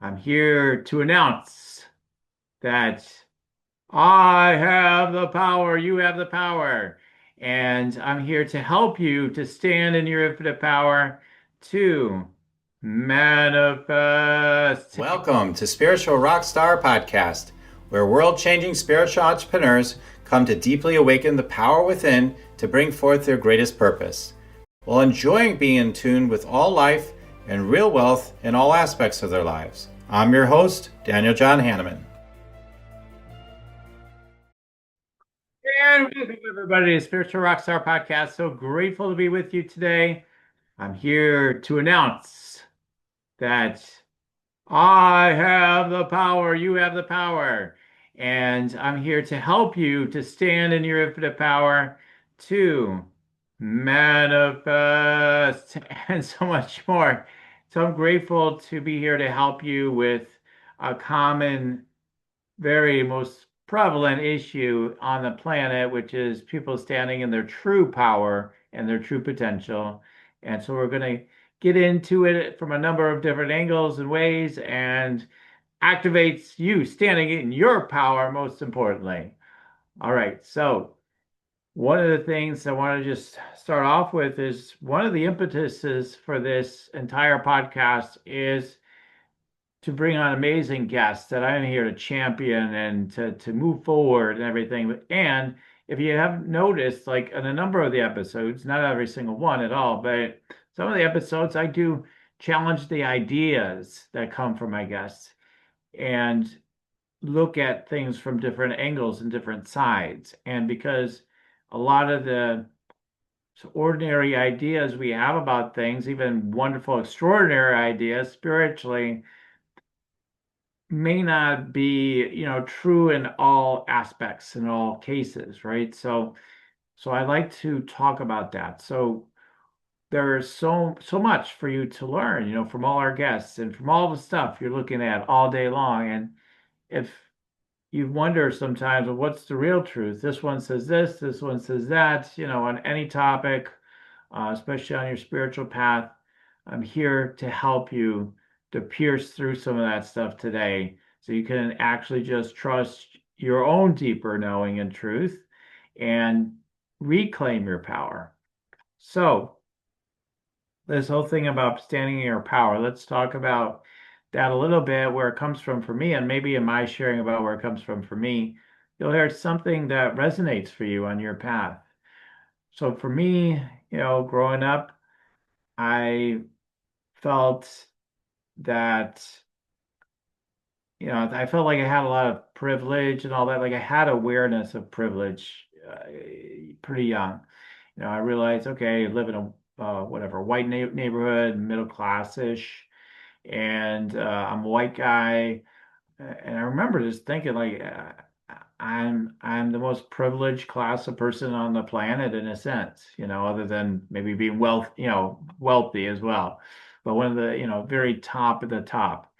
I'm here to announce that I have the power, you have the power, and I'm here to help you to stand in your infinite power to manifest. Welcome to Spiritual Rockstar Podcast, where world changing spiritual entrepreneurs come to deeply awaken the power within to bring forth their greatest purpose, while enjoying being in tune with all life and real wealth in all aspects of their lives. I'm your host, Daniel John Hanneman. And welcome everybody to Spiritual Rockstar Podcast. So grateful to be with you today. I'm here to announce that I have the power, you have the power, and I'm here to help you to stand in your infinite power to manifest and so much more. So I'm grateful to be here to help you with a common, very most prevalent issue on the planet, which is people standing in their true power and their true potential. And so we're going to get into it from a number of different angles and ways and activates you standing in your power, most importantly. All right. So one of the things I want to just start off with is one of the impetuses for this entire podcast is to bring on amazing guests that I'm here to champion and to move forward and everything. And if you have noticed, like in a number of the episodes, not every single one at all, but some of the episodes I do challenge the ideas that come from my guests and look at things from different angles and different sides. And because a lot of the ordinary ideas we have about things, even wonderful, extraordinary ideas spiritually, may not be, true in all aspects, in all cases, right? So I like to talk about that. So there's so much for you to learn, from all our guests and from all the stuff you're looking at all day long. And if you wonder sometimes, well, what's the real truth? This one says this one says that, on any topic, especially on your spiritual path. I'm here to help you to pierce through some of that stuff today so you can actually just trust your own deeper knowing and truth and reclaim your power. So, this whole thing about standing in your power, let's talk about that a little bit, where it comes from for me, and maybe in my sharing about where it comes from for me, you'll hear something that resonates for you on your path. So for me, growing up, I felt that, I felt like I had a lot of privilege and all that. Like I had awareness of privilege pretty young. I realized, okay, I live in a whatever white neighborhood, middle class-ish, and I'm a white guy. And I remember just thinking, like, I'm the most privileged class of person on the planet in a sense, other than maybe being wealthy as well, but one of the, very top of the top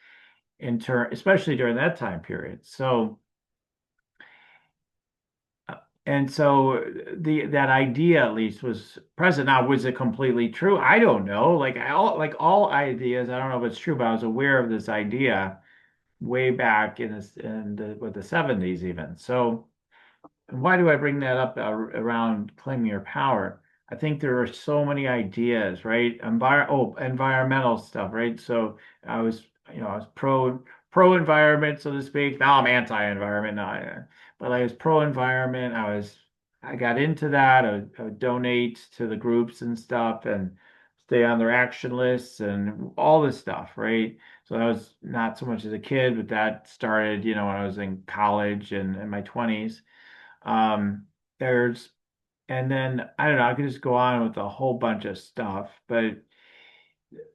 in turn, especially during that time period. So that idea at least was present. Now, was it completely true? I don't know. Like all ideas, I don't know if it's true, but I was aware of this idea way back with the 70s even. So why do I bring that up around claiming your power? I think there are so many ideas, right? Environmental stuff, right? So I was pro environment, so to speak. Now I'm anti-environment. But I was pro environment. I got into that. I would donate to the groups and stuff, and stay on their action lists and all this stuff, right? So that was not so much as a kid, but that started, when I was in college and in my 20s. Um, there's, and then I don't know, I could just go on with a whole bunch of stuff, but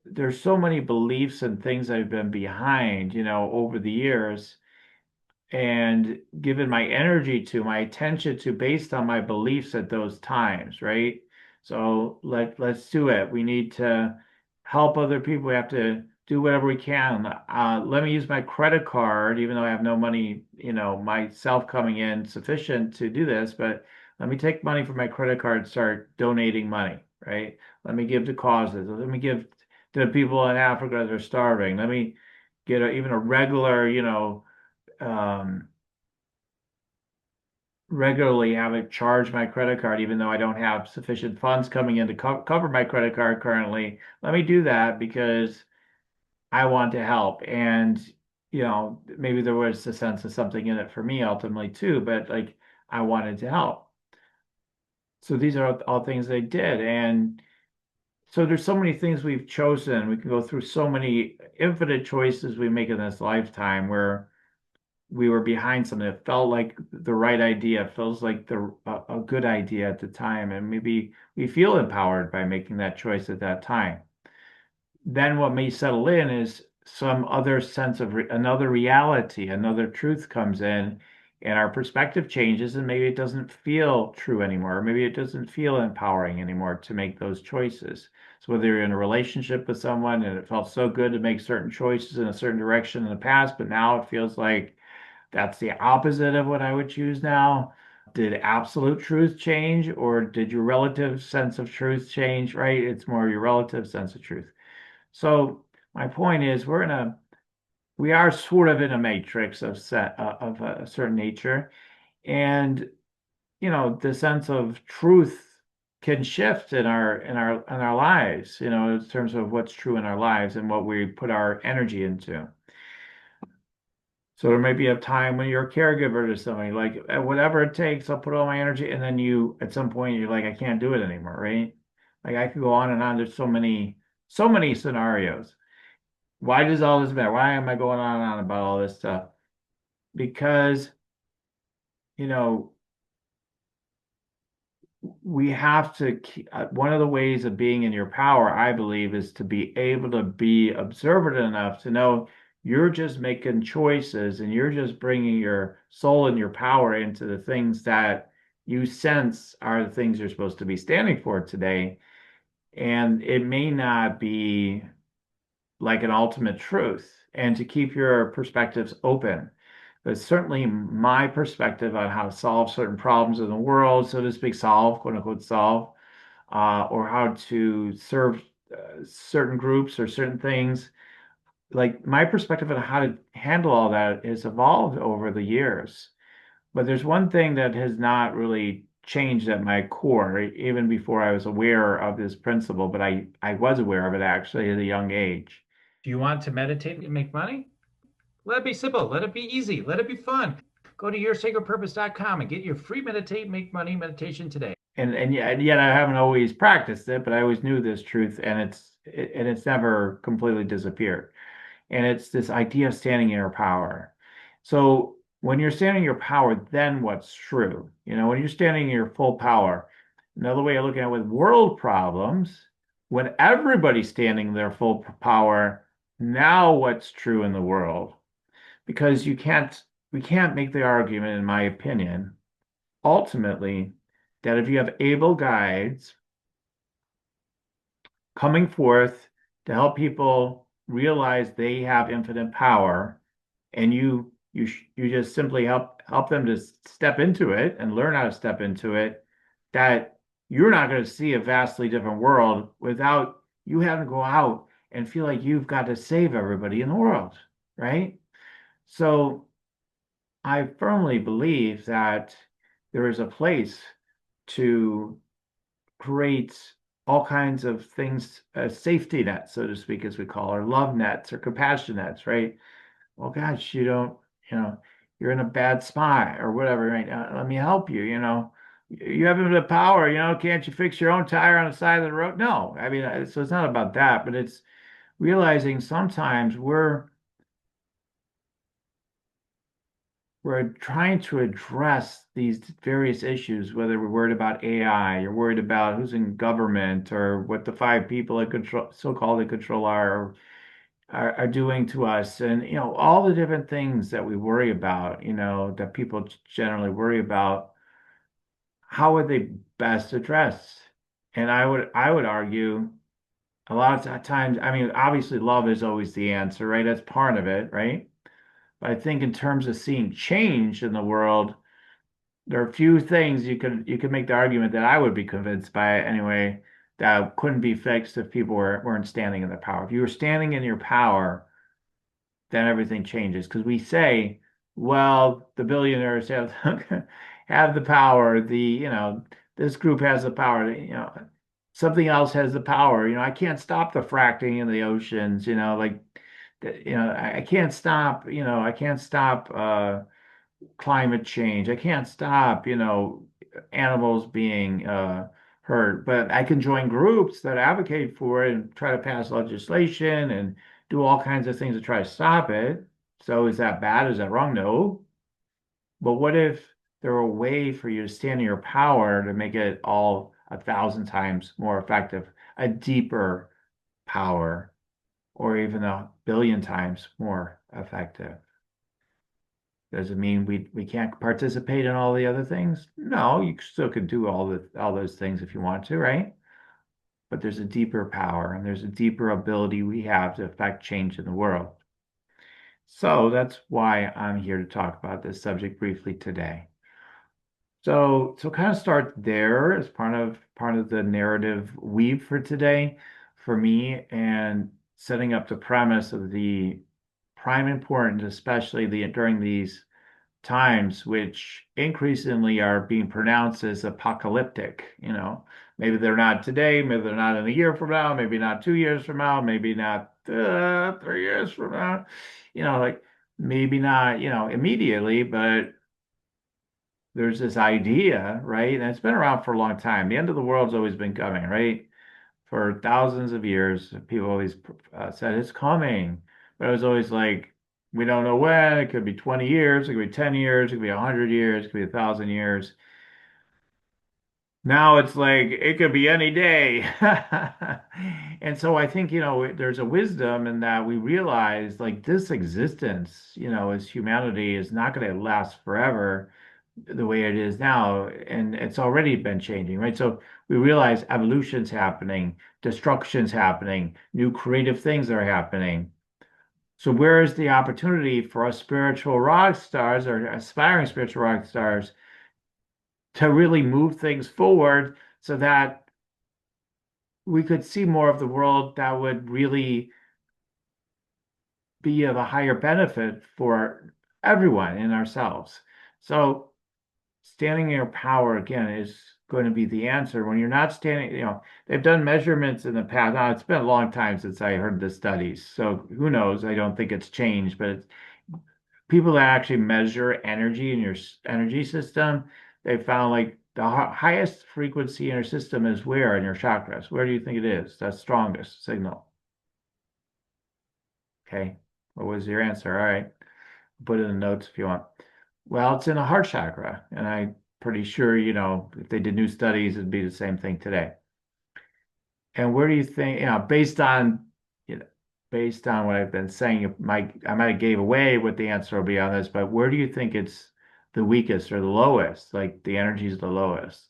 there's so many beliefs and things I've been behind, over the years and given my energy to, my attention to based on my beliefs at those times, right? So let's do it. We need to help other people. We have to do whatever we can. Let me use my credit card, even though I have no money, myself coming in sufficient to do this, but let me take money from my credit card and start donating money, right? Let me give to causes. Let me give to the people in Africa that are starving. Let me get even a regular, um, regularly have it charge my credit card, even though I don't have sufficient funds coming in to cover my credit card currently. Let me do that because I want to help. And, maybe there was a sense of something in it for me ultimately too, but like I wanted to help. So these are all things they did. And so there's so many things we've chosen. We can go through so many infinite choices we make in this lifetime where we were behind something that felt like the right idea, feels like a good idea at the time, and maybe we feel empowered by making that choice at that time. Then what may settle in is some other sense of another reality, another truth comes in, and our perspective changes, and maybe it doesn't feel true anymore. Maybe it doesn't feel empowering anymore to make those choices. So whether you're in a relationship with someone and it felt so good to make certain choices in a certain direction in the past, but now it feels like that's the opposite of what I would choose now. Did absolute truth change, or did your relative sense of truth change, right? It's more your relative sense of truth. So my point is, we are sort of in a matrix of a certain nature, and the sense of truth can shift in our lives, in terms of what's true in our lives and what we put our energy into. So there may be a time when you're a caregiver to somebody, like whatever it takes, I'll put all my energy, and then at some point, you're like, I can't do it anymore, right? Like I could go on and on. There's so many scenarios. Why does all this matter? Why am I going on and on about all this stuff? Because, you know, we have to keep, one of the ways of being in your power, I believe, is to be able to be observant enough to know you're just making choices and you're just bringing your soul and your power into the things that you sense are the things you're supposed to be standing for today. And it may not be like an ultimate truth, and to keep your perspectives open. But certainly my perspective on how to solve certain problems in the world, so to speak, solve, quote unquote, solve, or how to serve certain groups or certain things. Like my perspective on how to handle all that has evolved over the years. But there's one thing that has not really changed at my core, even before I was aware of this principle, but I was aware of it actually at a young age. Do you want to meditate and make money? Let it be simple. Let it be easy. Let it be fun. Go to yoursacredpurpose.com and get your free meditate, make money meditation today. And yet I haven't always practiced it, but I always knew this truth, and it's never completely disappeared. And it's this idea of standing in your power. So when you're standing in your power, then what's true? When you're standing in your full power, another way of looking at it with world problems, when everybody's standing in their full power, now what's true in the world? Because we can't make the argument, in my opinion, ultimately, that if you have able guides coming forth to help people realize they have infinite power, and you just simply help them to step into it and learn how to step into it, that you're not going to see a vastly different world without you having to go out and feel like you've got to save everybody in the world, right? So I firmly believe that there is a place to create all kinds of things, safety nets, so to speak, as we call, or love nets or compassion nets, right? Well, gosh, you know, you're in a bad spot or whatever, right? Let me help you, You have the power, can't you fix your own tire on the side of the road? No, I mean, so it's not about that, but it's realizing sometimes we're trying to address these various issues, whether we're worried about AI, or worried about who's in government, or what the five people that control, so-called in control are doing to us, and all the different things that we worry about, that people generally worry about. How would they best address? And I would argue a lot of times, I mean, obviously love is always the answer, right? That's part of it, right? But I think in terms of seeing change in the world, there are a few things you could make the argument that I would be convinced by anyway, that couldn't be fixed if people weren't standing in their power. If you were standing in your power, then everything changes because we say, well, the billionaires have have the power, this group has the power, something else has the power. I can't stop the fracking in the oceans, like I can't stop, I can't stop climate change. I can't stop, animals being hurt, but I can join groups that advocate for it and try to pass legislation and do all kinds of things to try to stop it. So is that bad? Is that wrong? No. But what if there were a way for you to stand in your power to make it all 1,000 times more effective, a deeper power, or even 1 billion times more effective? Does it mean we can't participate in all the other things? No, you still could do all those things if you want to, right? But there's a deeper power and there's a deeper ability we have to affect change in the world. So that's why I'm here to talk about this subject briefly today. So kind of start there as part of the narrative weave for today for me and setting up the premise of the prime importance, especially during these times, which increasingly are being pronounced as apocalyptic. Maybe they're not today, maybe they're not in a year from now, maybe not 2 years from now, maybe not 3 years from now, like maybe not, immediately, but there's this idea, right? And it's been around for a long time. The end of the world's always been coming, right? For thousands of years, people always said it's coming, but it was always like, we don't know when. It could be 20 years, it could be 10 years, it could be 100 years, it could be 1,000 years. Now it's like it could be any day. And so I think, there's a wisdom in that we realize like this existence, as humanity is not going to last forever the way it is now, and it's already been changing, right? So we realize evolution's happening, destruction's happening, new creative things are happening. So where is the opportunity for us spiritual rock stars or aspiring spiritual rock stars to really move things forward so that we could see more of the world that would really be of a higher benefit for everyone and ourselves? So standing in your power again is going to be the answer. When you're not standing, they've done measurements in the past. Now, it's been a long time since I heard the studies, so who knows? I don't think it's changed, but people that actually measure energy in your energy system, they found like the highest frequency in your system is where in your chakras. Where do you think it is? That's strongest signal. Okay. What was your answer? All right. Put it in the notes if you want. Well, it's in the heart chakra, and I'm pretty sure, if they did new studies, it'd be the same thing today. And where do you think, you know, based on what I've been saying, I might have gave away what the answer will be on this, but where do you think it's the weakest or the lowest? Like the energy is the lowest.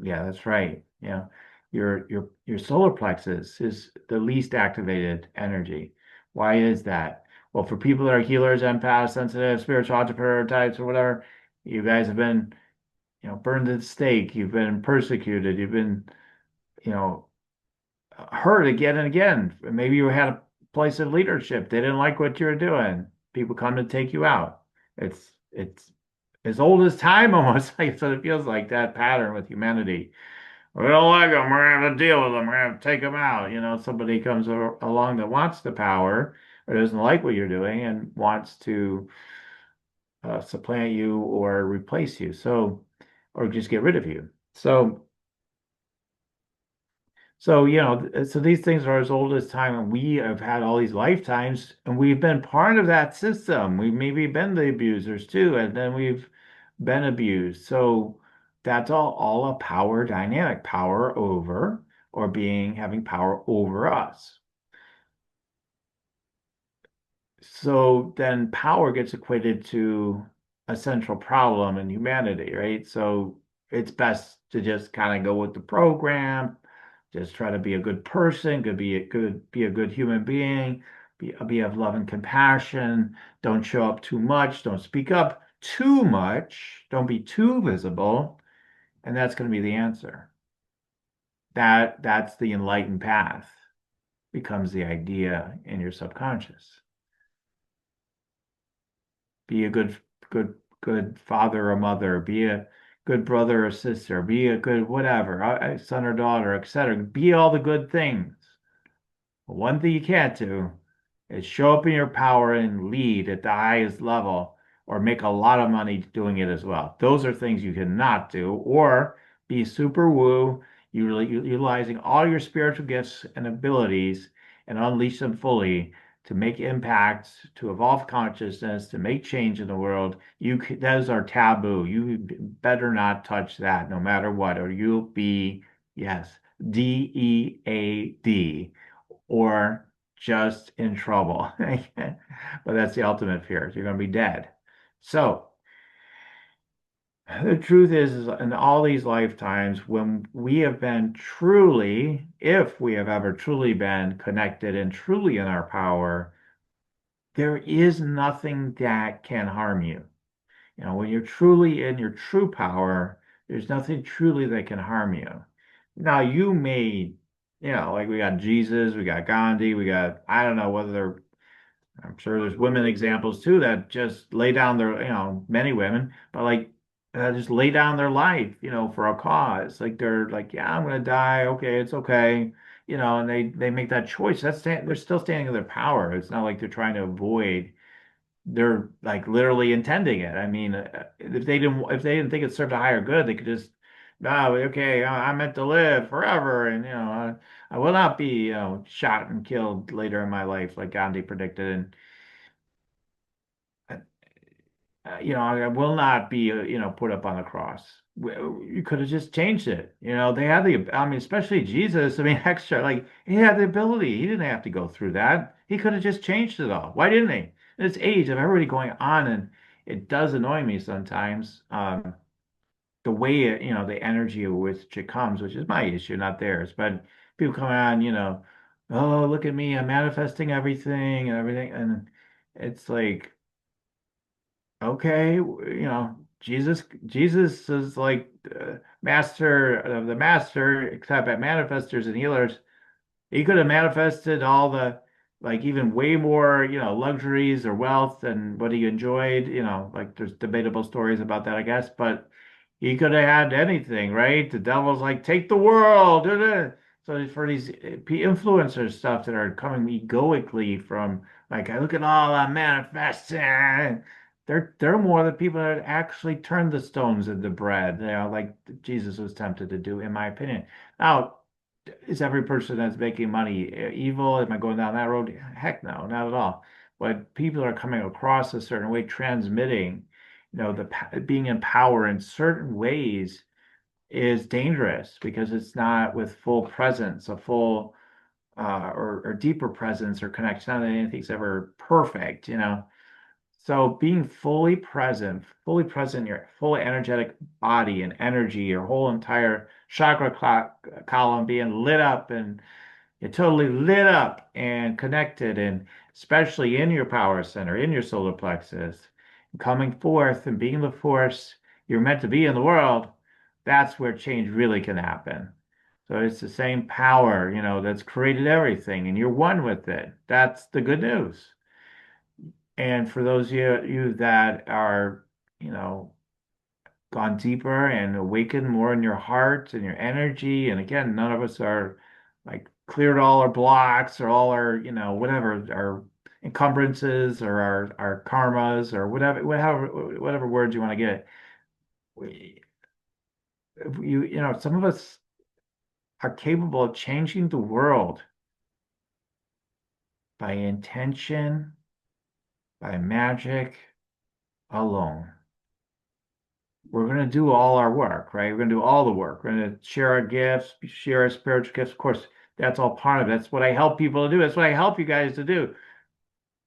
Yeah, that's right. Your solar plexus is the least activated energy. Why is that? Well, for people that are healers, empaths, sensitive, spiritual entrepreneur types, or whatever, you guys have been, burned at the stake. You've been persecuted. You've been, you know, hurt again and again. Maybe you had a place of leadership. They didn't like what you were doing. People come to take you out. It's as old as time almost. Like so it feels like that pattern with humanity. We don't like them. We're gonna have to deal with them. We're gonna have to take them out. Somebody comes along that wants the power or doesn't like what you're doing and wants to supplant you or replace you. Or just get rid of you. So these things are as old as time, and we have had all these lifetimes, and we've been part of that system. We've maybe been the abusers too, and then we've been abused. So that's all a power dynamic, power over or having power over us. So then power gets equated to a central problem in humanity, right? So it's best to just kind of go with the program, just try to be a good person, be a good human being, be of love and compassion. Don't show up too much, don't speak up too much, don't be too visible, and that's going to be the answer. That's the enlightened path. becomes the idea in your subconscious. Be a good father or mother. Be a good brother or sister. Be a good whatever, son or daughter, etc. Be all the good things. But one thing you can't do is show up in your power and lead at the highest level or make a lot of money doing it as well. Those are things you cannot do, or be super woo, utilizing all your spiritual gifts and abilities and unleash them fully to make impacts, to evolve consciousness, to make change in the world. Those are taboo. You better not touch that no matter what, or you'll be, yes, DEAD or just in trouble. But that's the ultimate fear. You're going to be dead. So the truth is in all these lifetimes, when we have been truly, if we have ever truly been connected and truly in our power, there is nothing that can harm you. You know, when you're truly in your true power, there's nothing truly that can harm you. Now, you may, like we got Jesus, we got Gandhi, we got, I don't know whether they're, I'm sure there's women examples too that just lay down their, many women, but like, just lay down their life, for a cause. Like they're like, yeah, I'm gonna die. Okay, it's okay. And they make that choice. They're still standing in their power. It's not like they're trying to avoid, they're like literally intending it. I mean, if they didn't think it served a higher good, they could just, oh, okay, I'm meant to live forever, and I will not be, shot and killed later in my life, like Gandhi predicted, and I will not be, put up on the cross. You could have just changed it. They had I mean, especially Jesus. I mean, extra, like he had the ability. He didn't have to go through that. He could have just changed it all. Why didn't he? In this age of everybody going on, and it does annoy me sometimes. The way the energy with which it comes, which is my issue, not theirs. But people come on, oh, look at me, I'm manifesting everything and everything, and it's like, okay, Jesus is like master of the master, except at manifestors and healers. He could have manifested all the, like, even way more, luxuries or wealth than what he enjoyed. Like there's debatable stories about that, I guess, but he could have had anything, right? The devil's like, take the world. Da, da. So for these influencers stuff that are coming egoically from, like, I look at all I'm manifesting. They're more the people that actually turn the stones into bread, like Jesus was tempted to do, in my opinion. Now, is every person that's making money evil? Am I going down that road? Heck no, not at all. But people are coming across a certain way, transmitting, being in power in certain ways is dangerous because it's not with full presence, a full or deeper presence or connection. Not that anything's ever perfect, So being fully present in your full energetic body and energy, your whole entire chakra column being lit up, and you're totally lit up and connected, and especially in your power center, in your solar plexus, coming forth and being the force you're meant to be in the world, that's where change really can happen. So it's the same power, that's created everything, and you're one with it. That's the good news. And for those of you that are, you know, gone deeper and awakened more in your heart and your energy, and again, none of us are like cleared all our blocks or all our, whatever, our encumbrances or our karmas or whatever words you want to get. We, some of us are capable of changing the world by intention, by magic alone. We're going to do all our work, right? We're going to do all the work. We're going to share our gifts, share our spiritual gifts. Of course, that's all part of it. That's what I help people to do. That's what I help you guys to do.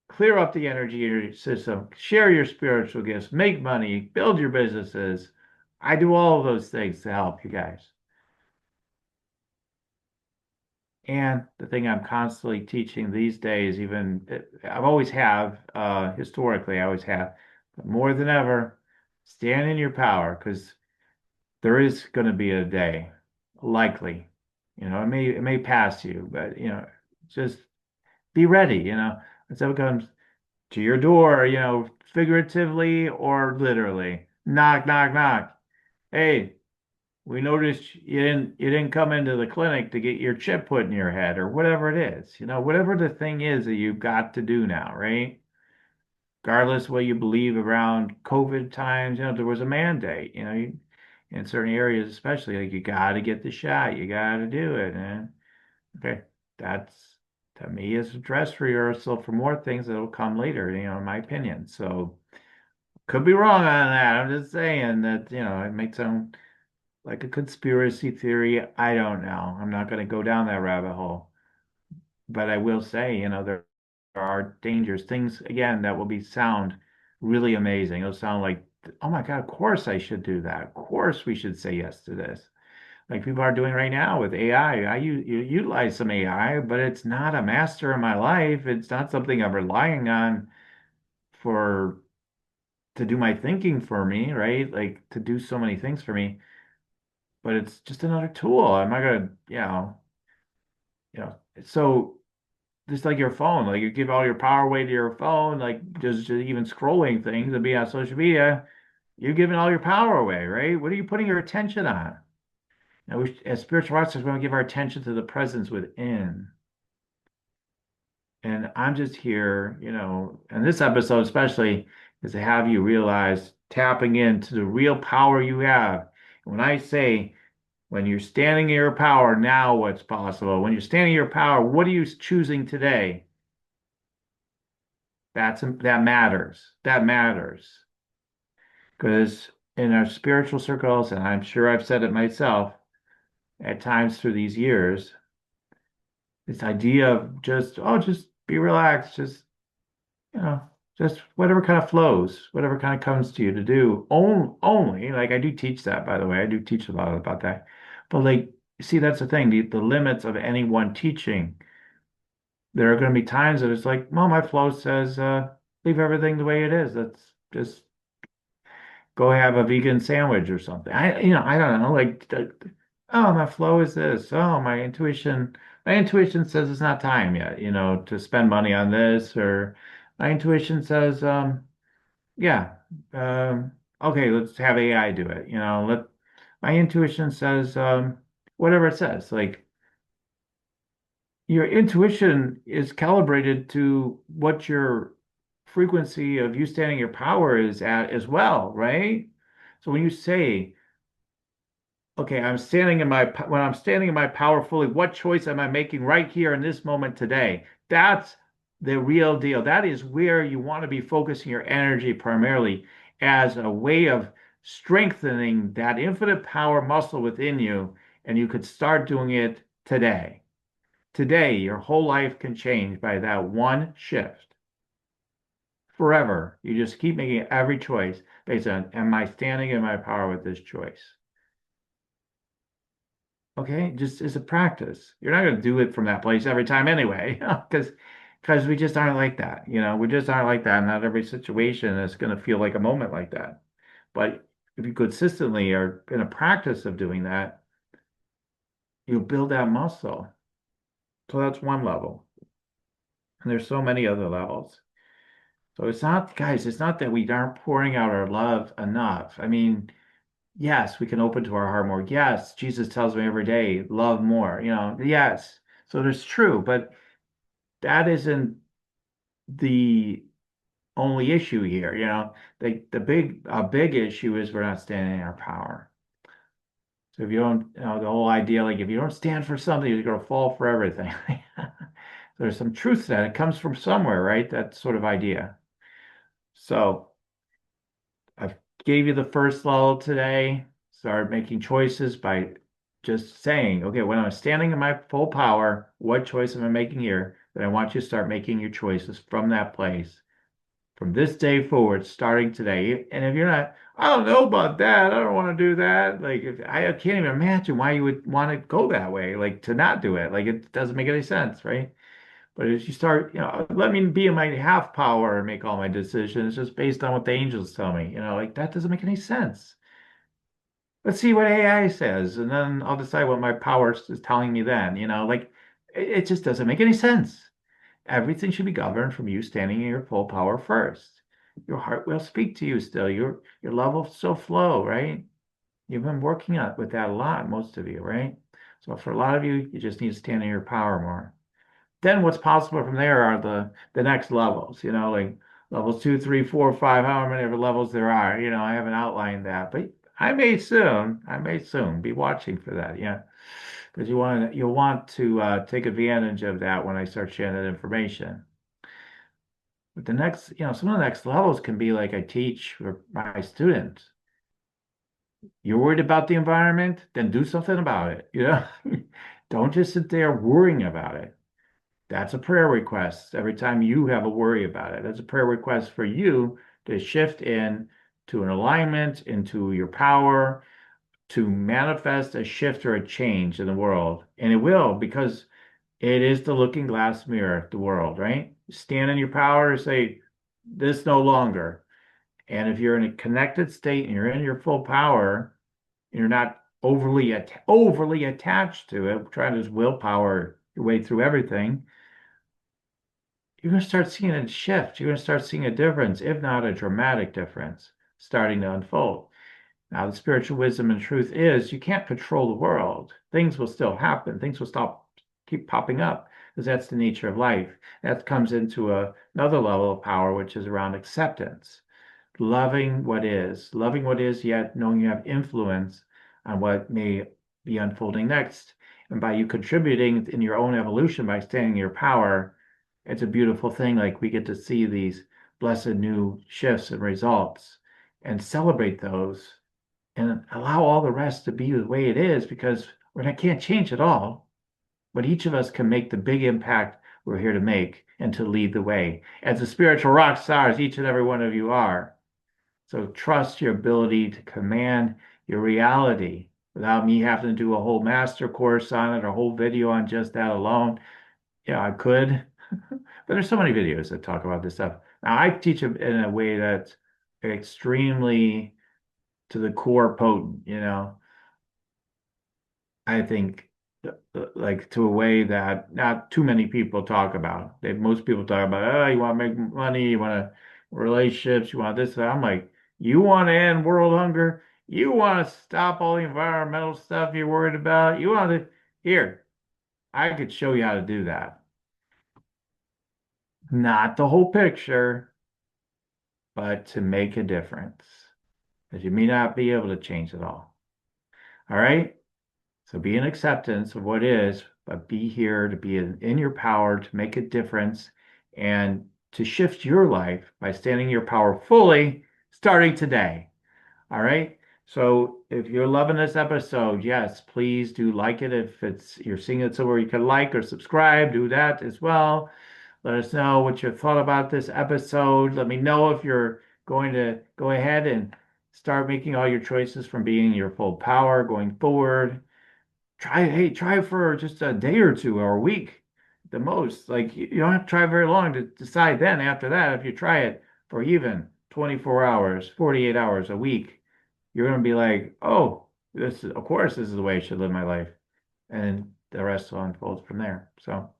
Clear up the energy in your system, share your spiritual gifts, make money, build your businesses. I do all of those things to help you guys. And the thing I'm constantly teaching these days, even I've always have, historically, I always have, but more than ever, stand in your power because there is going to be a day, likely, it may pass you, but Just be ready, When someone comes to your door, figuratively or literally. Knock, knock, knock. Hey, we noticed you didn't come into the clinic to get your chip put in your head or whatever it is. Whatever the thing is that you've got to do now, right? Regardless of what you believe around COVID times, there was a mandate, in certain areas, especially like you got to get the shot, you got to do it. And okay, that's to me is a dress rehearsal for more things that will come later, in my opinion. So could be wrong on that. I'm just saying that, it might sound like a conspiracy theory. I don't know. I'm not going to go down that rabbit hole. But I will say, there are dangerous things again that will be sound really amazing. It'll sound like, oh my God, of course I should do that. Of course we should say yes to this. Like people are doing right now with AI. Utilize some AI, but it's not a master in my life. It's not something I'm relying on for to do my thinking for me, right? Like to do so many things for me. But it's just another tool. I'm not gonna, so just like your phone, like you give all your power away to your phone, like just even scrolling things and being on social media, you're giving all your power away, right? What are you putting your attention on? As spiritual artists, we want to give our attention to the presence within. And I'm just here, and this episode especially is to have you realize tapping into the real power you have. And when I say, when you're standing in your power, now what's possible? When you're standing in your power, what are you choosing today? That matters. That matters. Because in our spiritual circles, and I'm sure I've said it myself at times through these years, this idea of just be relaxed, you know, just whatever kind of flows, whatever kind of comes to you to do. Only, like I do teach that, by the way, I do teach a lot about that. But like, see, that's the thing, the limits of any one teaching. There are going to be times that it's like, well, my flow says, leave everything the way it is. Let's just go have a vegan sandwich or something. I don't know. Like, oh, my flow is this. Oh, my intuition says it's not time yet, to spend money on this, or my intuition says, yeah, um, okay, let's have AI do it. My intuition says, whatever it says. Like, your intuition is calibrated to what your frequency of you standing your power is at as well, right? So when you say, okay, when I'm standing in my power fully, what choice am I making right here in this moment today? That's the real deal. That is where you want to be focusing your energy primarily as a way of strengthening that infinite power muscle within you. And you could start doing it today. Today, your whole life can change by that one shift forever. You just keep making every choice based on, am I standing in my power with this choice? Okay, just as a practice. You're not going to do it from that place every time anyway, because we just aren't like that. We just aren't like that. Not every situation is going to feel like a moment like that. But if you consistently are in a practice of doing that, you'll build that muscle. So that's one level. And there's so many other levels. So it's not, guys, it's not that we aren't pouring out our love enough. I mean, yes, we can open to our heart more. Yes, Jesus tells me every day, love more, yes. So there's true, but that isn't the only issue here, the big issue is we're not standing in our power. So if you don't, the whole idea, like if you don't stand for something, you're going to fall for everything. There's some truth to that. It comes from somewhere, right? That sort of idea. So I gave you the first level today. Start making choices by just saying, okay, when I'm standing in my full power, what choice am I making here? Then I want you to start making your choices from that place, from this day forward, starting today. And if you're not, I don't know about that. I don't want to do that. Like, I can't even imagine why you would want to go that way, like to not do it. Like, it doesn't make any sense, right? But as you start, let me be in my half power and make all my decisions just based on what the angels tell me. Like that doesn't make any sense. Let's see what AI says, and then I'll decide what my power is telling me then. Like It just doesn't make any sense. Everything should be governed from you standing in your full power first. Your heart will speak to you still. Your love will still flow, right? You've been working on with that a lot, most of you, right? So for a lot of you, you just need to stand in your power more. Then what's possible from there are the next levels, like levels 2, 3, 4, 5, however many other levels there are. I haven't outlined that, but I may soon be watching for that. Yeah. Because you'll want to take advantage of that when I start sharing that information. But the next, some of the next levels can be like I teach for my students. You're worried about the environment, then do something about it. Don't just sit there worrying about it. That's a prayer request. Every time you have a worry about it, that's a prayer request for you to shift in to an alignment, into your power, to manifest a shift or a change in the world. And it will, because it is the looking glass mirror, the world, right? Stand in your power to say, this no longer. And if you're in a connected state and you're in your full power, and you're not overly attached to it, trying to just willpower your way through everything, you're going to start seeing a shift. You're going to start seeing a difference, if not a dramatic difference, starting to unfold. Now, the spiritual wisdom and truth is you can't control the world. Things will still happen. Things will keep popping up because that's the nature of life. That comes into another level of power, which is around acceptance, loving what is, yet knowing you have influence on what may be unfolding next. And by you contributing in your own evolution by standing in your power, it's a beautiful thing. Like we get to see these blessed new shifts and results and celebrate those and allow all the rest to be the way it is because I can't change it all, but each of us can make the big impact we're here to make and to lead the way. As the spiritual rock stars, each and every one of you are. So trust your ability to command your reality without me having to do a whole master course on it or a whole video on just that alone. Yeah, I could, but there's so many videos that talk about this stuff. Now I teach it in a way that's extremely to the core potent. I think like to a way that not too many people talk about. Most people talk about, oh, you want to make money, you want to relationships, you want this, that. I'm like, you want to end world hunger? You want to stop all the environmental stuff you're worried about? You want to, here, I could show you how to do that. Not the whole picture, but to make a difference. Because you may not be able to change it all. All right? So be in acceptance of what is, but be here to be in your power to make a difference and to shift your life by standing your power fully starting today. All right. So if you're loving this episode, yes, please do like it. If you're seeing it somewhere you can like or subscribe, do that as well. Let us know what you thought about this episode. Let me know if you're going to go ahead and start making all your choices from being in your full power going forward. Try for just a day or two or a week, the most. Like you don't have to try very long to decide then after that. If you try it for even 24 hours, 48 hours a week, you're going to be like, oh, of course, this is the way I should live my life. And the rest will unfold from there. So,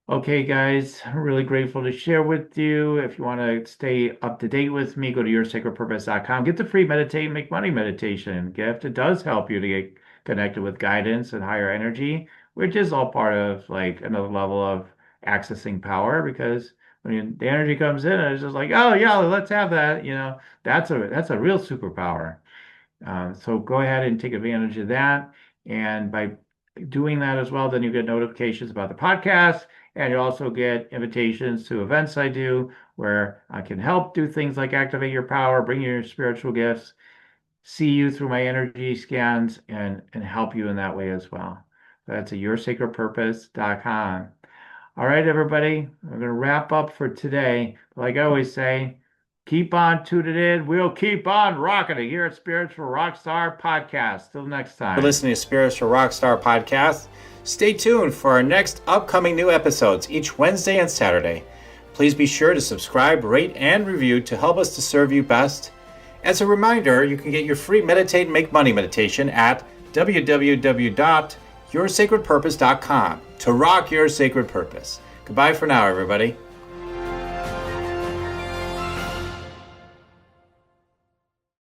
okay, guys, I'm really grateful to share with you. If you want to stay up to date with me, go to yoursacredpurpose.com. Get the free Meditate and Make Money meditation gift. It does help you to get connected with guidance and higher energy, which is all part of like another level of accessing power because when the energy comes in, it's just like, oh yeah, let's have that. That's a real superpower. So go ahead and take advantage of that. And by doing that as well, then you get notifications about the podcast, and you also get invitations to events I do where I can help do things like activate your power, bring your spiritual gifts, see you through my energy scans, and help you in that way as well. That's at yoursacredpurpose.com. All right, everybody, I'm going to wrap up for today. Like I always say, keep on tuning in. We'll keep on rocking it here at Spiritual Rockstar Podcast. Till next For time. listening to Spiritual Rockstar Podcast, stay tuned for our next upcoming new episodes each Wednesday and Saturday. Please be sure to subscribe, rate, and review to help us to serve you best. As a reminder, you can get your free Meditate and Make Money meditation at www yoursacredpurpose.com to rock your sacred purpose. Goodbye for now, everybody.